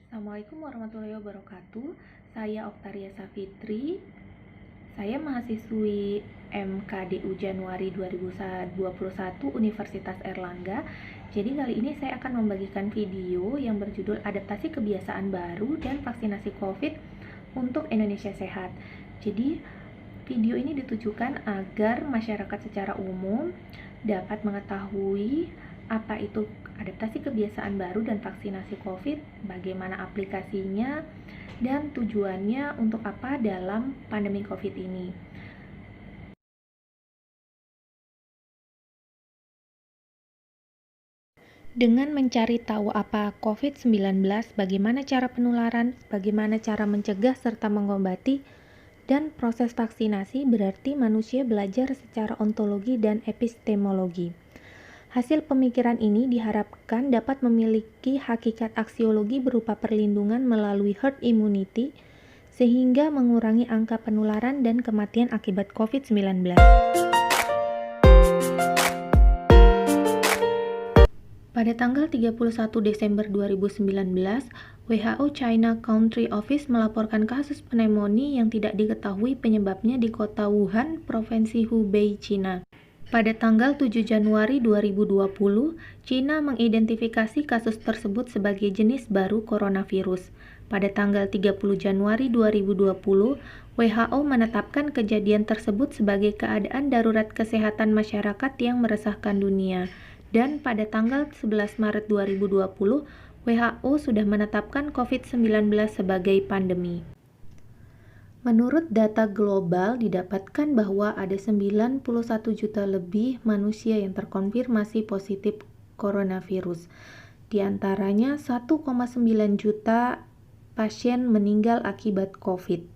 Assalamualaikum warahmatullahi wabarakatuh. Saya Oktaria Safitri. Saya mahasiswi MKDU Januari 2021 Universitas Airlangga. Jadi kali ini saya akan membagikan video yang berjudul Adaptasi Kebiasaan Baru dan Vaksinasi COVID untuk Indonesia Sehat. Jadi video ini ditujukan agar masyarakat secara umum dapat mengetahui apa itu adaptasi kebiasaan baru dan vaksinasi COVID, bagaimana aplikasinya, dan tujuannya untuk apa dalam pandemi COVID ini. Dengan mencari tahu apa COVID-19, bagaimana cara penularan, bagaimana cara mencegah serta mengobati, dan proses vaksinasi, berarti manusia belajar secara ontologi dan epistemologi. Hasil pemikiran ini diharapkan dapat memiliki hakikat aksiologi berupa perlindungan melalui herd immunity, sehingga mengurangi angka penularan dan kematian akibat COVID-19. Pada tanggal 31 Desember 2019, WHO China Country Office melaporkan kasus pneumonia yang tidak diketahui penyebabnya di kota Wuhan, Provinsi Hubei, China. Pada tanggal 7 Januari 2020, China mengidentifikasi kasus tersebut sebagai jenis baru coronavirus. Pada tanggal 30 Januari 2020, WHO menetapkan kejadian tersebut sebagai keadaan darurat kesehatan masyarakat yang meresahkan dunia. Dan pada tanggal 11 Maret 2020, WHO sudah menetapkan COVID-19 sebagai pandemi. Menurut data global, didapatkan bahwa ada 91 juta lebih manusia yang terkonfirmasi positif coronavirus. Di antaranya 1,9 juta pasien meninggal akibat COVID.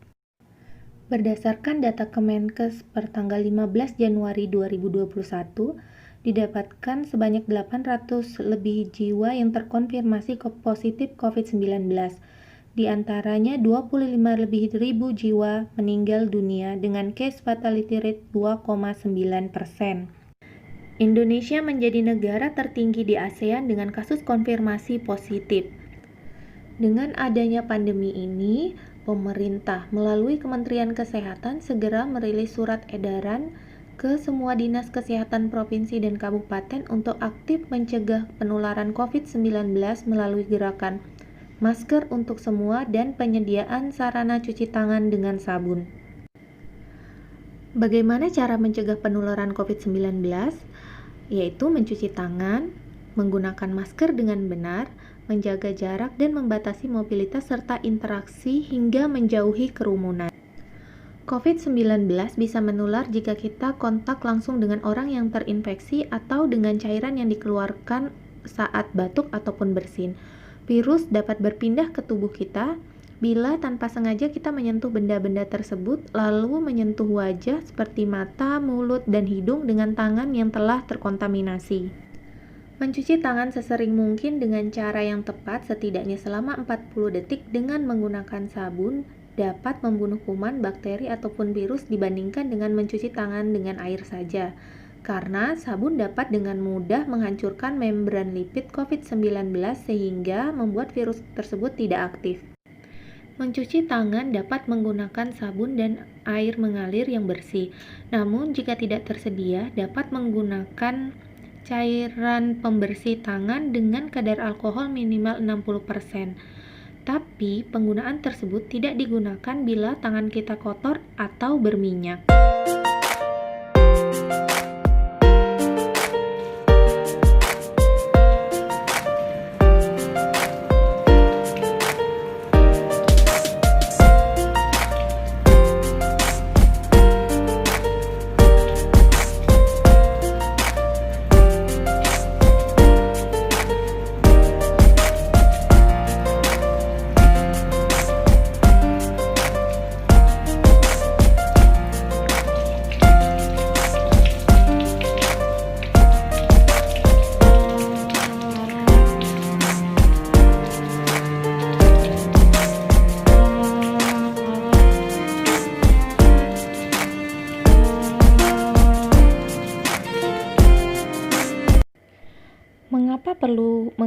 Berdasarkan data Kemenkes per tanggal 15 Januari 2021, didapatkan sebanyak 800 lebih jiwa yang terkonfirmasi positif COVID-19. Di antaranya 25 lebih ribu jiwa meninggal dunia dengan case fatality rate 2,9%. Indonesia menjadi negara tertinggi di ASEAN dengan kasus konfirmasi positif. Dengan adanya pandemi ini, pemerintah melalui Kementerian Kesehatan segera merilis surat edaran ke semua dinas kesehatan provinsi dan kabupaten untuk aktif mencegah penularan COVID-19 melalui gerakan masker untuk semua dan penyediaan sarana cuci tangan dengan sabun. Bagaimana cara mencegah penularan COVID-19? Yaitu mencuci tangan, menggunakan masker dengan benar, menjaga jarak dan membatasi mobilitas serta interaksi hingga menjauhi kerumunan. COVID-19 bisa menular jika kita kontak langsung dengan orang yang terinfeksi atau dengan cairan yang dikeluarkan saat batuk ataupun bersin. Virus dapat berpindah ke tubuh kita bila tanpa sengaja kita menyentuh benda-benda tersebut, lalu menyentuh wajah seperti mata, mulut, dan hidung dengan tangan yang telah terkontaminasi. Mencuci tangan sesering mungkin dengan cara yang tepat setidaknya selama 40 detik dengan menggunakan sabun dapat membunuh kuman, bakteri, ataupun virus dibandingkan dengan mencuci tangan dengan air saja. Karena sabun dapat dengan mudah menghancurkan membran lipid COVID-19 sehingga membuat virus tersebut tidak aktif. Mencuci tangan dapat menggunakan sabun dan air mengalir yang bersih. Namun jika tidak tersedia, dapat menggunakan cairan pembersih tangan dengan kadar alkohol minimal 60%. Tapi penggunaan tersebut tidak digunakan bila tangan kita kotor atau berminyak.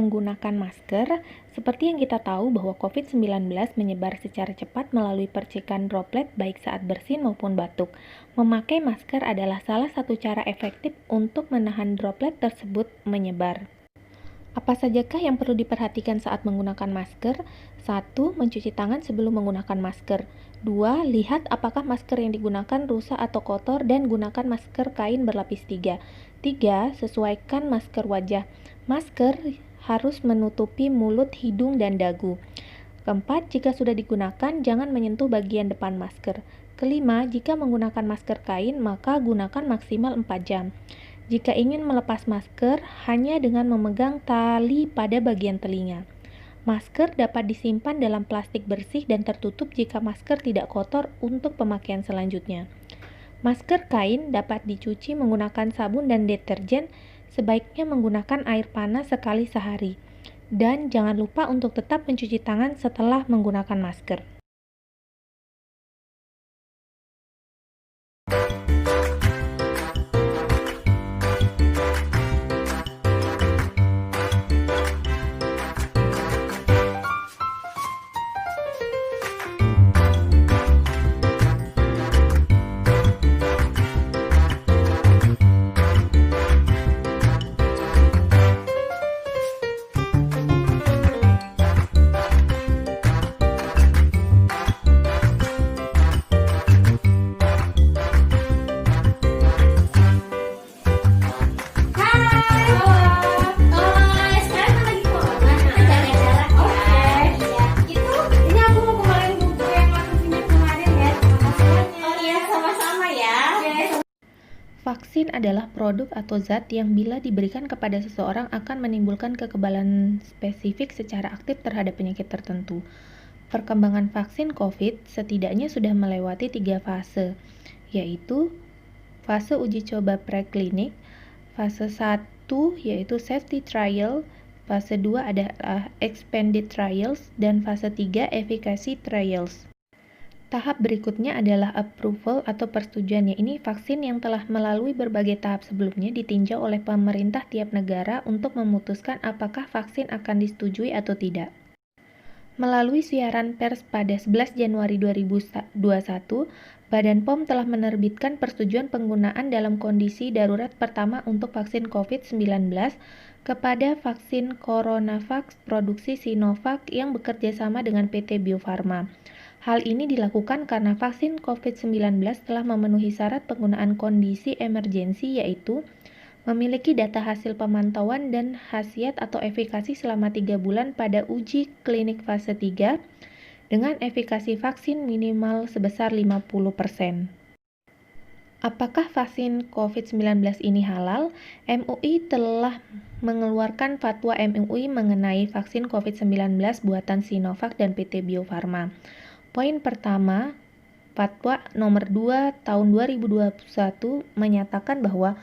menggunakan masker, seperti yang kita tahu bahwa COVID-19 menyebar secara cepat melalui percikan droplet baik saat bersin maupun batuk. Memakai masker adalah salah satu cara efektif untuk menahan droplet tersebut menyebar. Apa sajakah yang perlu diperhatikan saat menggunakan masker? 1. Mencuci tangan sebelum menggunakan masker. 2. Lihat apakah masker yang digunakan rusak atau kotor dan gunakan masker kain berlapis 3. 3. Sesuaikan masker wajah. Masker harus menutupi mulut, hidung, dan dagu. 4. Jika sudah digunakan, jangan menyentuh bagian depan masker. Kelima, jika menggunakan masker kain, maka gunakan maksimal 4 jam. Jika ingin melepas masker, hanya dengan memegang tali pada bagian telinga. Masker dapat disimpan dalam plastik bersih dan tertutup jika masker tidak kotor untuk pemakaian selanjutnya. Masker kain dapat dicuci menggunakan sabun dan deterjen, sebaiknya menggunakan air panas sekali sehari. Dan jangan lupa untuk tetap mencuci tangan setelah menggunakan masker. Vaksin adalah produk atau zat yang bila diberikan kepada seseorang akan menimbulkan kekebalan spesifik secara aktif terhadap penyakit tertentu. Perkembangan vaksin COVID setidaknya sudah melewati 3 fase, yaitu fase uji coba preklinik, fase 1 yaitu safety trial, fase 2 adalah expanded trials, dan fase 3 efficacy trials. Tahap berikutnya adalah approval atau persetujuan, ini vaksin yang telah melalui berbagai tahap sebelumnya ditinjau oleh pemerintah tiap negara untuk memutuskan apakah vaksin akan disetujui atau tidak. Melalui siaran pers pada 11 Januari 2021, Badan POM telah menerbitkan persetujuan penggunaan dalam kondisi darurat pertama untuk vaksin COVID-19 kepada vaksin CoronaVax produksi Sinovac yang bekerja sama dengan PT Bio Farma. Hal ini dilakukan karena vaksin COVID-19 telah memenuhi syarat penggunaan kondisi emergensi, yaitu memiliki data hasil pemantauan dan khasiat atau efikasi selama 3 bulan pada uji klinik fase 3 dengan efikasi vaksin minimal sebesar 50%. Apakah vaksin COVID-19 ini halal? MUI telah mengeluarkan fatwa MUI mengenai vaksin COVID-19 buatan Sinovac dan PT Bio Farma. Poin pertama, Fatwa nomor 2 tahun 2021 menyatakan bahwa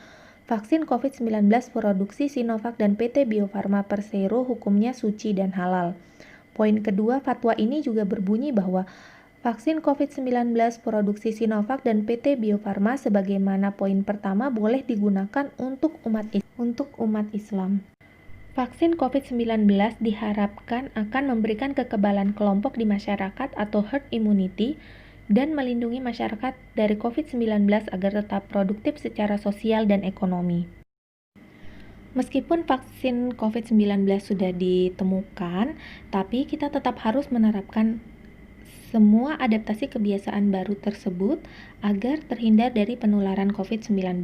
vaksin COVID-19 produksi Sinovac dan PT Bio Farma Persero hukumnya suci dan halal. Poin kedua, fatwa ini juga berbunyi bahwa vaksin COVID-19 produksi Sinovac dan PT Bio Farma sebagaimana poin pertama boleh digunakan untuk umat Islam. Vaksin COVID-19 diharapkan akan memberikan kekebalan kelompok di masyarakat atau herd immunity dan melindungi masyarakat dari COVID-19 agar tetap produktif secara sosial dan ekonomi. Meskipun vaksin COVID-19 sudah ditemukan, tapi kita tetap harus menerapkan semua adaptasi kebiasaan baru tersebut agar terhindar dari penularan COVID-19.